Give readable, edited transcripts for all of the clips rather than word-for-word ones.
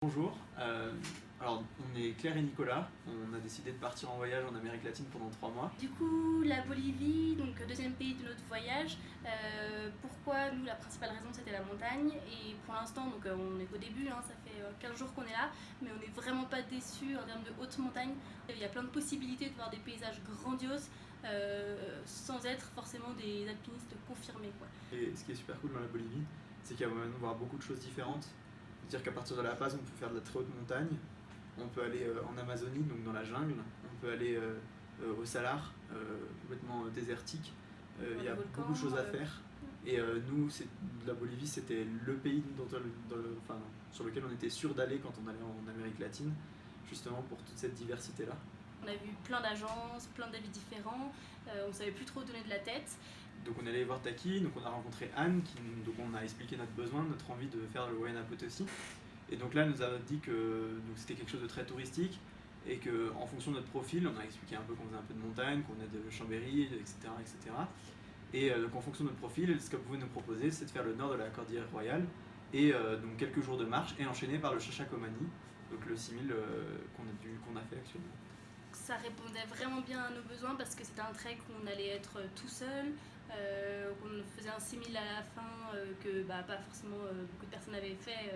Bonjour, alors on est Claire et Nicolas, on a décidé de partir en voyage en Amérique latine pendant 3 mois. Du coup, la Bolivie, donc deuxième pays de notre voyage. Pourquoi nous, la principale raison c'était la montagne. Et pour l'instant, donc on est qu'au début, ça fait 15 jours qu'on est là, mais on n'est vraiment pas déçus en termes de haute montagne. Il y a plein de possibilités de voir des paysages grandioses sans être forcément des alpinistes confirmés, quoi. Et ce qui est super cool dans la Bolivie, c'est qu'il y a moyen de voir beaucoup de choses différentes. C'est-à-dire qu'à partir de La Paz, on peut faire de la très haute montagne, on peut aller en Amazonie, donc dans la jungle, on peut aller au Salar, complètement désertique. Il y a Volcans, beaucoup de choses à faire. Et nous, la Bolivie, c'était le pays sur lequel on était sûr d'aller quand on allait en Amérique latine, justement pour toute cette diversité-là. On a vu plein d'agences, plein d'avis différents, on savait plus trop donner de la tête. Donc on est allé voir Taki, donc on a rencontré Anne, donc on a expliqué notre besoin, notre envie de faire le Huayna Potosí. Et donc là, elle nous a dit que c'était quelque chose de très touristique et qu'en fonction de notre profil, on a expliqué un peu qu'on faisait un peu de montagne, qu'on a de Chambéry, etc. etc. Et donc en fonction de notre profil, ce qu'elle pouvait nous proposer, c'est de faire le nord de la Cordillère Royale et donc quelques jours de marche et enchaîner par le Chachacomani, donc le 6000 qu'on a fait actuellement. Ça répondait vraiment bien à nos besoins parce que c'était un trek où on allait être tout seul, qu'on faisait un 6000 à la fin que pas forcément beaucoup de personnes avaient fait,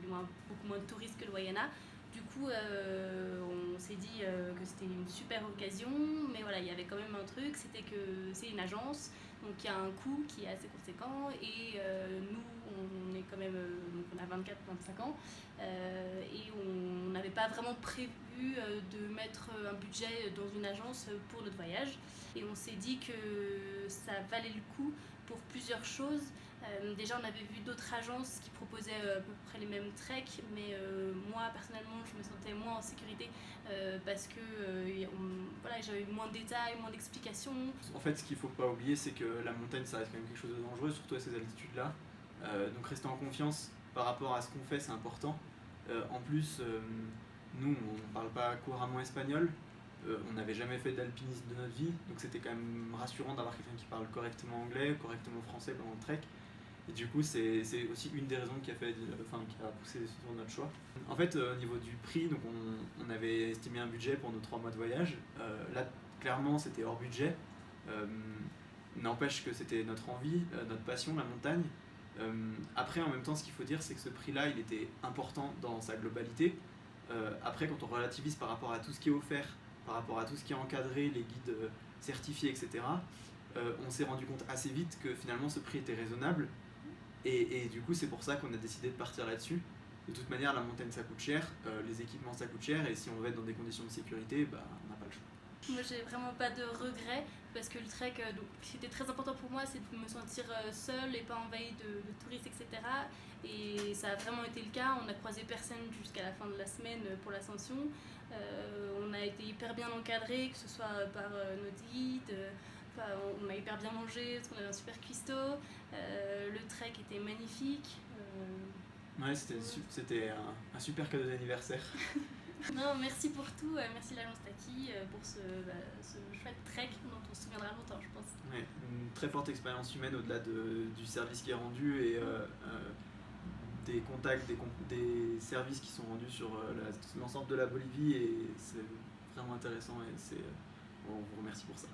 du moins beaucoup moins de touristes que le Wayana. Du coup, on s'est dit que c'était une super occasion, mais voilà, il y avait quand même un truc, c'était que c'est une agence, donc il y a un coût qui est assez conséquent, et nous, on est quand même, donc on a 24-25 ans, et on n'avait pas vraiment prévu de mettre un budget dans une agence pour notre voyage, et on s'est dit que ça valait le coup pour plusieurs choses. Déjà, on avait vu d'autres agences qui proposaient à peu près les mêmes treks, mais moi personnellement je me sentais moins en sécurité parce que voilà, j'avais moins de détails, moins d'explications. En fait, ce qu'il ne faut pas oublier, c'est que la montagne, ça reste quand même quelque chose de dangereux, surtout à ces altitudes-là. Donc rester en confiance par rapport à ce qu'on fait, c'est important. En plus, nous, on ne parle pas couramment espagnol. On n'avait jamais fait d'alpinisme de notre vie, donc c'était quand même rassurant d'avoir quelqu'un qui parle correctement anglais, correctement français pendant le trek. Et du coup, c'est aussi une des raisons qui a poussé sur notre choix. En fait, au niveau du prix, donc on avait estimé un budget pour nos 3 mois de voyage. Là, clairement, c'était hors budget. N'empêche que c'était notre envie, notre passion, la montagne. Après, en même temps, ce qu'il faut dire, c'est que ce prix-là, il était important dans sa globalité. Après, quand on relativise par rapport à tout ce qui est offert, par rapport à tout ce qui est encadré, les guides certifiés, etc., on s'est rendu compte assez vite que finalement ce prix était raisonnable. Et du coup, c'est pour ça qu'on a décidé de partir là-dessus. De toute manière, la montagne ça coûte cher, les équipements ça coûte cher, et si on veut être dans des conditions de sécurité, on n'a pas le choix. Moi, j'ai vraiment pas de regrets parce que le trek, donc, ce qui était très important pour moi, c'est de me sentir seule et pas envahie de touristes, etc. Et ça a vraiment été le cas. On a croisé personne jusqu'à la fin de la semaine pour l'ascension. On a été hyper bien encadrés, que ce soit par nos guides. On a hyper bien mangé parce qu'on avait un super cuistot. Le trek était magnifique. Ouais, c'était un super cadeau d'anniversaire. Non, merci pour tout, merci l'agence Taki pour ce chouette trek dont on se souviendra longtemps, je pense. Ouais, une très forte expérience humaine au-delà du service qui est rendu et des contacts, des services qui sont rendus sur l'ensemble de la Bolivie, et c'est vraiment intéressant et on vous remercie pour ça.